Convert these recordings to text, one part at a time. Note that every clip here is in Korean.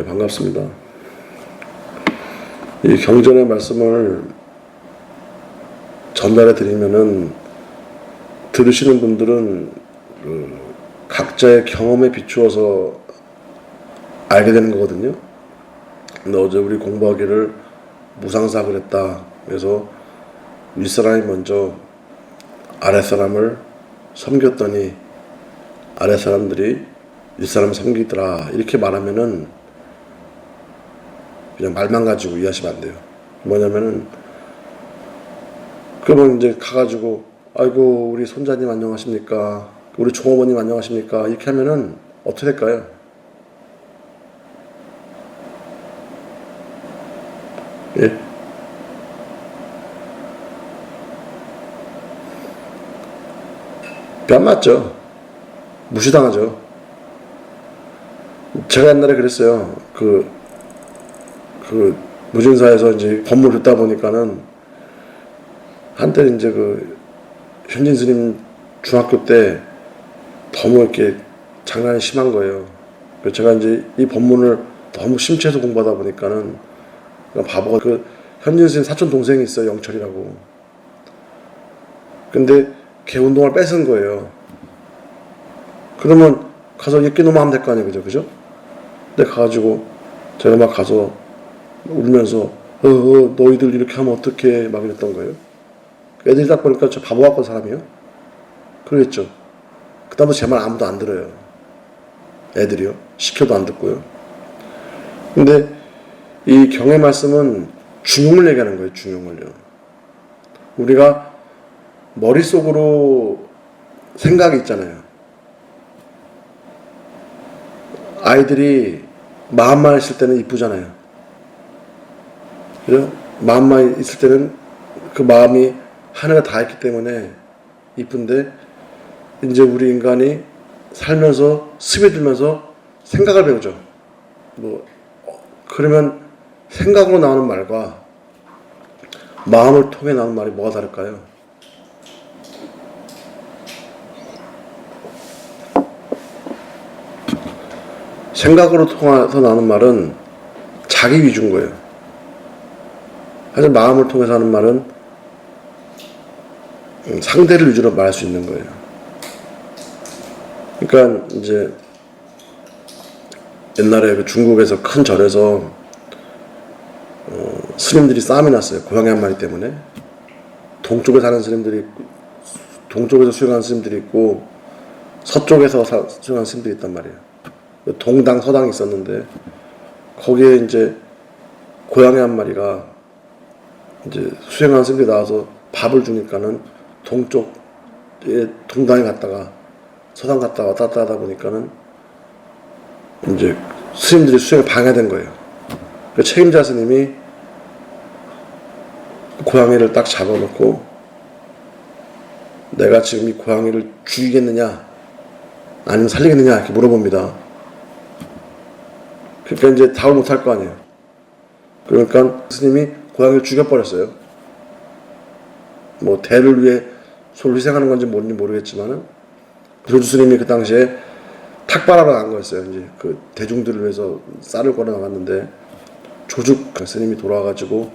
네, 반갑습니다. 이 경전의 말씀을 전달해 드리면은 들으시는 분들은 각자의 경험에 비추어서 알게 되는 거거든요. 근데 어제 우리 공부하기를 무상사를 했다. 그래서 윗사람이 먼저 아랫사람을 섬겼더니 아랫사람들이 윗사람을 섬기더라. 이렇게 말하면은 그냥 말만 가지고 이해하시면 안 돼요. 뭐냐면은 그러면 이제 가가지고 아이고 우리 손자님 안녕하십니까, 우리 종어머님 안녕하십니까, 이렇게 하면은 어떻게 될까요? 예? 뺨 맞죠? 무시당하죠. 제가 옛날에 그랬어요. 무진사에서 이제 법문 듣다 보니까는 한때 이제 현진 스님 중학교 때 너무 이렇게 장난이 심한 거예요. 그래서 제가 이제 이 법문을 너무 심취해서 공부하다 보니까는 바보가 현진 스님 사촌 동생이 있어요. 영철이라고. 근데 걔 운동을 뺏은 거예요. 그러면 가서 예끼놈 하면 될 거 아니에요. 그죠? 근데 가가지고 제가 막 가서 울면서 너희들 이렇게 하면 어떡해 막 이랬던 거예요. 애들이 딱 보니까 저 바보 같은 사람이요. 그러겠죠. 그 다음부터 제 말 아무도 안 들어요. 애들이요. 시켜도 안 듣고요. 근데 이 경의 말씀은 중용을 얘기하는 거예요. 중용을요. 우리가 머릿속으로 생각이 있잖아요. 아이들이 마음만 있을 때는 이쁘잖아요. 그죠? 마음만 있을 때는 그 마음이 하나가 다 있기 때문에 이쁜데, 이제 우리 인간이 살면서 습이 들면서 생각을 배우죠. 그러면 생각으로 나오는 말과 마음을 통해 나오는 말이 뭐가 다를까요? 생각으로 통해서 나오는 말은 자기 위주인 거예요. 하지만 마음을 통해서 하는 말은 상대를 위주로 말할 수 있는 거예요. 그러니까 이제 옛날에 중국에서 큰 절에서 스님들이 싸움이 났어요. 고양이 한 마리 때문에. 동쪽에 사는 스님들이 있고, 동쪽에서 수행하는 스님들이 있고, 서쪽에서 수행하는 스님들이 있단 말이에요. 동당 서당이 있었는데 거기에 이제 고양이 한 마리가 이제 수행하는 스님들이 나와서 밥을 주니까는 동쪽에 동당에 갔다가 서당 갔다가 왔다 갔다 하다 보니까는 이제 스님들이 수행을 방해된 거예요. 그 책임자 스님이 고양이를 딱 잡아놓고 내가 지금 이 고양이를 죽이겠느냐 아니면 살리겠느냐 이렇게 물어봅니다. 그러니까 이제 답을 못할 거 아니에요. 그러니까 스님이 고양이를 죽여버렸어요. 뭐 대를 위해 소를 희생하는 건지 뭔지 모르겠지만은 조주 스님이 그 당시에 탁발하러 간 거였어요. 이제 그 대중들을 위해서 쌀을 걸어 나갔는데 조죽 스님이 돌아와가지고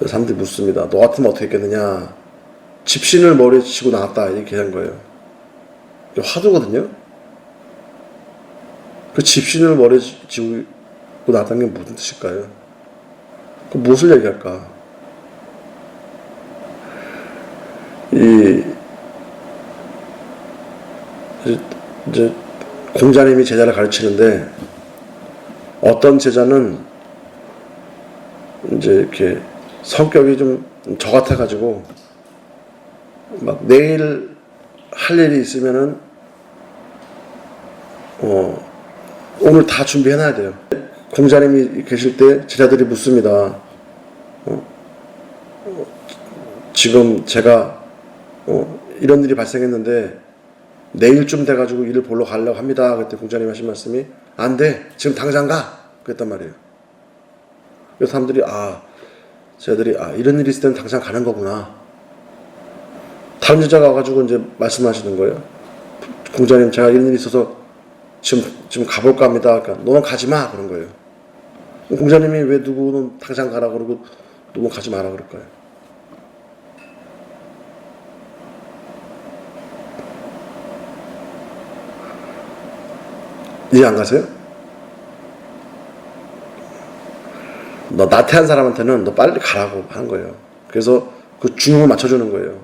사람들이 묻습니다. 너 같으면 어떻게 했겠느냐? 집신을 머리에 치고 나왔다 이렇게 한 거예요. 이거 화두거든요. 그 집신을 머리에 치고 나왔다는 게 무슨 뜻일까요? 그 무엇을 얘기할까? 이제 공자님이 제자를 가르치는데 어떤 제자는 이제 이렇게 성격이 좀 저 같아가지고 막 내일 할 일이 있으면은 오늘 다 준비해놔야 돼요. 공자님이 계실 때 제자들이 묻습니다. 지금 제가 이런 일이 발생했는데 내일쯤 돼가지고 일을 보러 가려고 합니다. 그때 공자님이 하신 말씀이 안 돼. 지금 당장 가. 그랬단 말이에요. 그래서 사람들이 제자들이 이런 일이 있을 때는 당장 가는 거구나. 다른 제자가 와가지고 이제 말씀하시는 거예요. 공자님 제가 이런 일이 있어서 지금 가볼까 합니다. 그러니까 너는 가지 마 그런 거예요. 공자님이 왜 누구는 당장 가라 그러고 누구 가지 마라 그럴까요? 이해 안 가세요? 너 나태한 사람한테는 너 빨리 가라고 하는 거예요. 그래서 그 중음을 맞춰주는 거예요.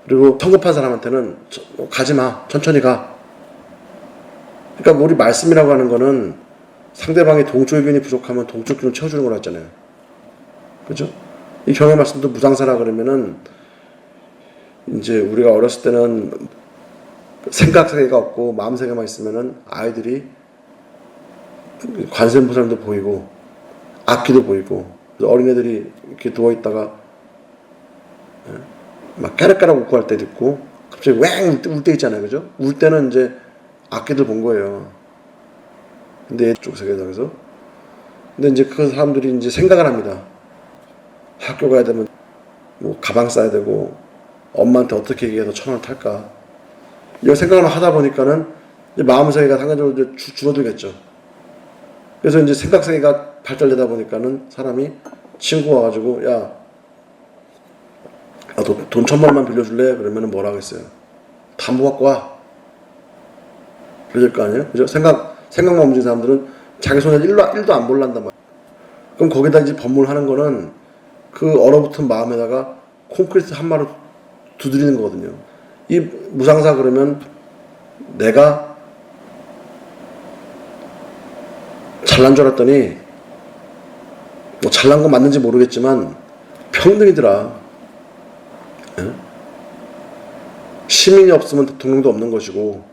그리고 성급한 사람한테는 가지 마. 천천히 가. 그러니까 우리 말씀이라고 하는 거는 상대방이 동쪽의 균이 부족하면 동쪽 균을 채워주는 거라 했잖아요. 그죠? 이 경의 말씀도 무상사라 그러면은 이제 우리가 어렸을 때는 생각세계가 없고 마음세계만 있으면은 아이들이 관세음보살도 보이고 악기도 보이고 어린애들이 이렇게 누워있다가 막 까락까락 웃고 할 때도 있고 갑자기 왱 울 때 있잖아요. 그죠? 울 때는 이제 악기들 본 거예요. 근데 이쪽 세계에서 근데 이제 그 사람들이 이제 생각을 합니다. 학교 가야 되면 뭐 가방 싸야 되고 엄마한테 어떻게 얘기해서 1,000원을 탈까 이런 생각을 하다 보니까는 이제 마음세계가 상대적으로 이제 줄어들겠죠. 그래서 이제 생각세계가 발달되다 보니까는 사람이 친구 와가지고 야, 돈 1,000원만 빌려줄래? 그러면은 뭐라 하겠어요? 담보 갖고 와. 그럴 거 아니에요? 그죠? 생각만 움직이는 사람들은 자기 손에 1도 안 볼란단 말이에요. 그럼 거기다 이제 법문하는 거는 그 얼어붙은 마음에다가 콘크리트 한 마루 두드리는 거거든요. 이 무상사 그러면 내가 잘난 줄 알았더니 뭐 잘난 거 맞는지 모르겠지만 평등이더라. 예? 시민이 없으면 대통령도 없는 것이고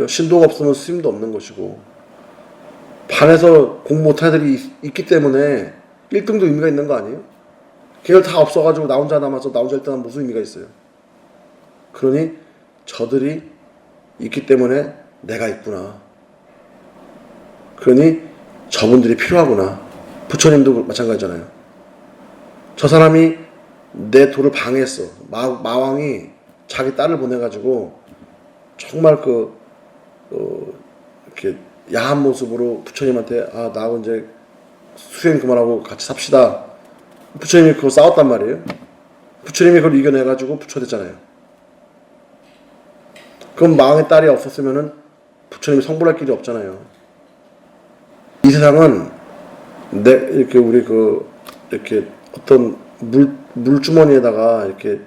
신도가 없으면 스님도 없는 것이고 반에서 공부 못한 애들이 있기 때문에 1등도 의미가 있는 거 아니에요? 걔들 다 없어가지고 나 혼자 남아서 나 혼자 1등은 무슨 의미가 있어요? 그러니 저들이 있기 때문에 내가 있구나. 그러니 저분들이 필요하구나. 부처님도 마찬가지잖아요. 저 사람이 내 도를 방해했어. 마왕이 자기 딸을 보내가지고 정말 이렇게 야한 모습으로 부처님한테 나하고 이제 수행 그만하고 같이 삽시다. 부처님이 그거 싸웠단 말이에요. 부처님이 그걸 이겨내가지고 부처됐잖아요. 그럼 마왕의 딸이 없었으면은 부처님이 성불할 길이 없잖아요. 이 세상은 이렇게 우리 이렇게 어떤 물주머니에다가 이렇게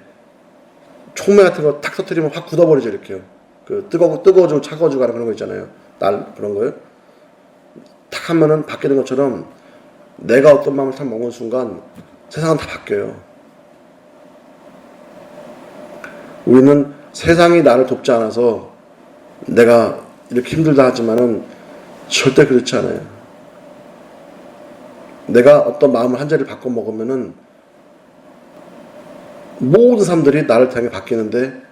총매 같은 거 탁 터뜨리면 확 굳어버리죠, 이렇게요. 뜨거워지고 차가워지고 하는 그런 거 있잖아요. 그런 거요. 탁 하면은 바뀌는 것처럼 내가 어떤 마음을 탁 먹은 순간 세상은 다 바뀌어요. 우리는 세상이 나를 돕지 않아서 내가 이렇게 힘들다 하지만은 절대 그렇지 않아요. 내가 어떤 마음을 한 자리를 바꿔 먹으면은 모든 사람들이 나를 향해 바뀌는데,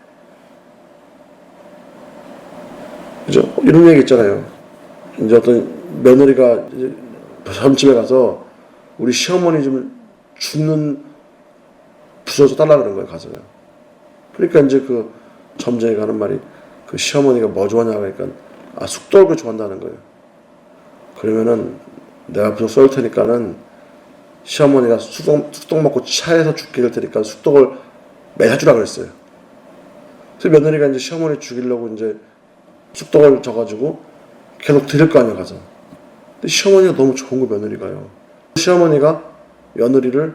그죠? 이런 얘기 있잖아요. 이제 어떤 며느리가 점집에 가서 우리 시어머니 좀 죽는 부숴줘 달라 그런 거예요, 가서요. 그러니까 이제 그 점쟁이가 하는 말이 그 시어머니가 뭐 좋아하냐 그러니까 쑥떡을 좋아한다는 거예요. 그러면은 내가 부숴 쏠 테니까는 시어머니가 쑥떡 먹고 차에서 죽게 될 테니까 쑥떡을 매일 해주라 그랬어요. 그래서 며느리가 이제 시어머니 죽이려고 이제 쑥떡을 줘가지고 계속 드릴 거 아니야, 가서. 근데 시어머니가 너무 좋은 거, 며느리가요. 시어머니가 며느리를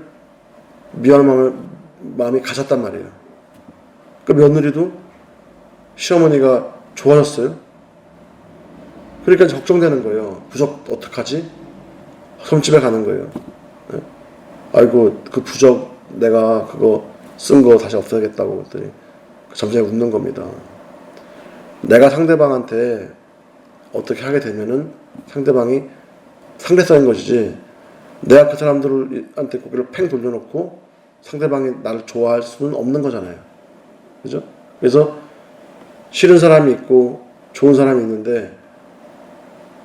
미워할 마음이 가셨단 말이에요. 그 며느리도 시어머니가 좋아졌어요. 그러니까 걱정되는 거예요. 부적 어떡하지? 점집에 가는 거예요. 네? 아이고 그 부적 내가 그거 쓴 거 다시 없애야겠다고 그랬더니 그 점쟁이 웃는 겁니다. 내가 상대방한테 어떻게 하게 되면은 상대방이 상대성인 것이지, 내가 그 사람들한테 고개를 팽 돌려놓고 상대방이 나를 좋아할 수는 없는 거잖아요. 그죠? 그래서 싫은 사람이 있고 좋은 사람이 있는데,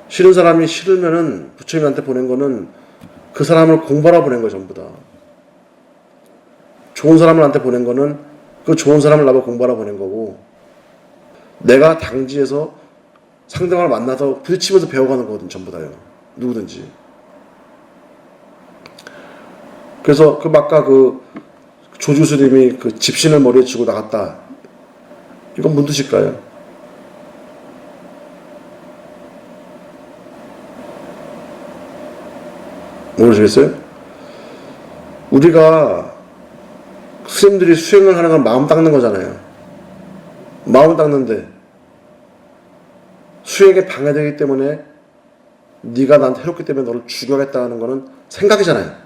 싫은 사람이 싫으면은 부처님한테 보낸 거는 그 사람을 공부하러 보낸 거예요, 전부 다. 좋은 사람을 한테 보낸 거는 그 좋은 사람을 나보고 공부하러 보낸 거고, 내가 당지에서 상대방을 만나서 부딪히면서 배워가는 거거든, 전부 다요. 누구든지. 그래서 아까 조주스님이 집신을 머리에 쥐고 나갔다. 이건 무슨 뜻일까요? 모르시겠어요? 우리가 스님들이 수행을 하는 건 마음 닦는 거잖아요. 마음 닦는데 수행에 방해되기 때문에 네가 나한테 해롭기 때문에 너를 죽여야겠다는 거는 생각이잖아요.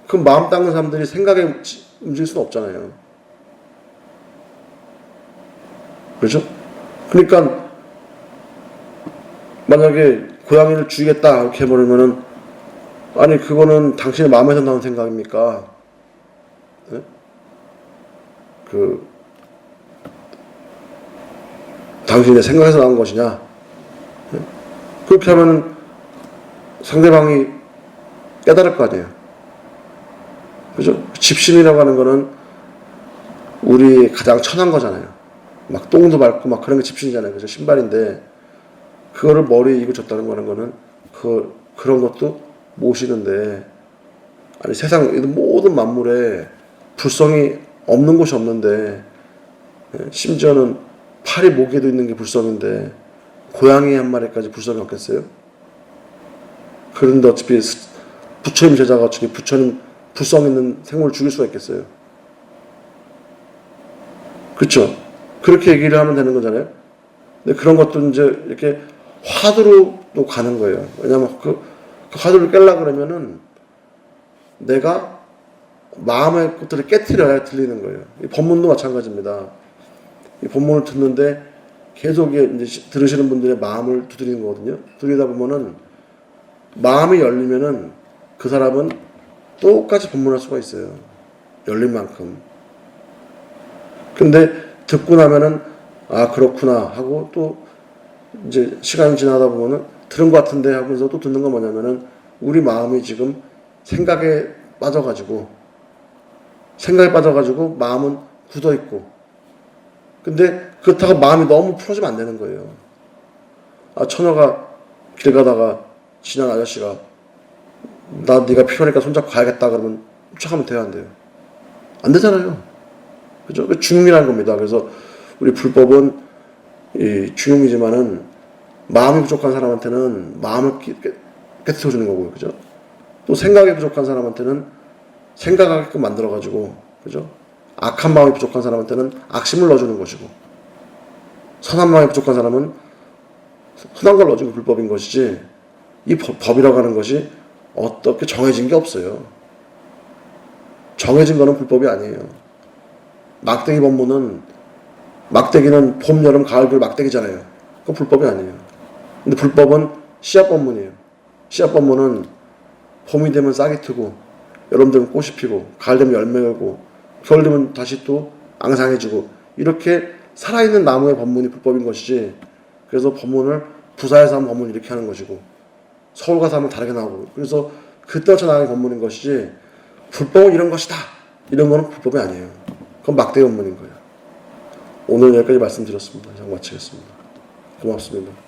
그럼 마음 닦는 사람들이 생각에 움직일 수는 없잖아요. 그렇죠? 그러니까 만약에 고양이를 죽이겠다 이렇게 해버리면은 아니 그거는 당신의 마음에서 나온 생각입니까? 네? 당신의 생각에서 나온 것이냐? 네? 그렇게 하면은 상대방이 깨달을 거 아니에요. 그죠? 집신이라고 하는 거는 우리 가장 천한 거잖아요. 막 똥도 밟고 막 그런 게 집신이잖아요. 그죠? 신발인데 그거를 머리에 이고 줬다는 거는 그런 것도 모시는데 아니 세상 모든 만물에 불성이 없는 곳이 없는데 심지어는 팔이 목에도 있는 게 불성인데 고양이 한 마리까지 불성이 없겠어요? 그런데 어차피 부처님 제자가 어차피 부처님 불성 있는 생물을 죽일 수가 있겠어요? 그렇죠? 그렇게 얘기를 하면 되는 거잖아요. 근데 그런 것도 이제 이렇게 화두로 또 가는 거예요. 왜냐면 그 화두를 깨려고 그러면은 내가 마음의 것들을 깨트려야 들리는 거예요. 이 법문도 마찬가지입니다. 이 법문을 듣는데 계속 이제 들으시는 분들의 마음을 두드리는 거거든요. 두드리다 보면은 마음이 열리면은 그 사람은 똑같이 법문할 수가 있어요. 열린 만큼. 근데 듣고 나면은 아 그렇구나 하고 또 이제 시간이 지나다 보면은 들은 것 같은데 하면서 또 듣는 건 뭐냐면은 우리 마음이 지금 생각에 빠져가지고 마음은 굳어있고 근데 그렇다고 마음이 너무 풀어지면 안 되는 거예요. 아 처녀가 길 가다가 지난 아저씨가 네가 필요하니까 손잡고 가야겠다 그러면 쫓아가면 돼요 안 돼요? 안 되잖아요. 그죠? 중용이라는 겁니다. 그래서 우리 불법은 이 중용이지만은 마음이 부족한 사람한테는 마음을 깨트려주는 거고요. 그죠? 또 생각이 부족한 사람한테는 생각하게끔 만들어가지고, 그죠? 악한 마음이 부족한 사람한테는 악심을 넣어주는 것이고, 선한 마음이 부족한 사람은 선한 걸 넣어주는 게 불법인 것이지, 이 법이라고 하는 것이 어떻게 정해진 게 없어요. 정해진 거는 불법이 아니에요. 막대기 법문은, 막대기는 봄, 여름, 가을, 겨울 막대기잖아요. 그건 불법이 아니에요. 근데 불법은 씨앗 법문이에요. 씨앗 법문은 봄이 되면 싹이 트고, 여름 되면 꽃이 피고, 가을 되면 열매 열고, 겨울 되면 다시 또 앙상해지고, 이렇게 살아있는 나무의 법문이 불법인 것이지, 그래서 법문을 부사에서 하면 법문 이렇게 하는 것이고, 서울 가서 하면 다르게 나오고, 그래서 그때부터 나가는 법문인 것이지, 불법은 이런 것이다! 이런 거는 불법이 아니에요. 그건 막대기 법문인 거예요. 오늘 여기까지 말씀드렸습니다. 이상 마치겠습니다. 고맙습니다.